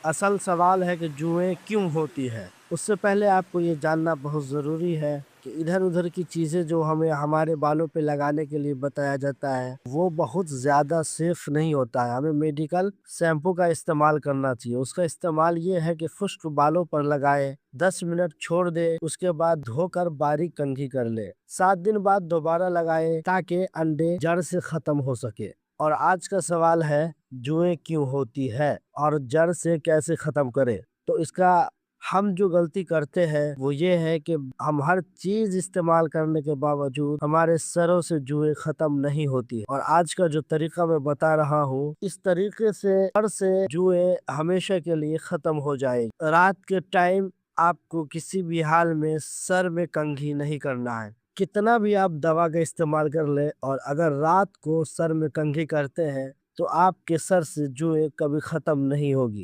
असल सवाल है कि जुएँ क्यों होती है? उससे पहले आपको ये जानना बहुत ज़रूरी है कि इधर-उधर की चीज़ें जो हमें हमारे बालों पे लगाने के लिए बताया जाता है, वो बहुत ज़्यादा सेफ नहीं होता है। हमें मेडिकल शैम्पू का इस्तेमाल करना चाहिए। उसका इस्तेमाल ये है कि खुश्क बालों पर लगाएँ, 10 मिनट छोड़ दें, उसके बाद धोकर बारीक कंघी कर लें। 7 दिन बाद दोबारा लगाएँ ताकि अंडे जड़ से ख़त्म हो सके। और आज का सवाल है जुएँ क्यों होती है और जड़ से कैसे ख़त्म करें? तो इसका हम जो गलती करते हैं वो ये है कि हम हर चीज़ इस्तेमाल करने के बावजूद हमारे सरों से जुएँ ख़त्म नहीं होती और आज का जो तरीका मैं बता रहा हूँ, इस तरीके से सर से जुएँ हमेशा के लिए ख़त्म हो जाएगी। रात के टाइम आपको किसी भी हाल में सर में कंघी नहीं करना है। कितना भी आप दवा का इस्तेमाल कर लें और अगर रात को सर में कंघी करते हैं, तो आपके सर से जुएँ कभी ख़त्म नहीं होगी।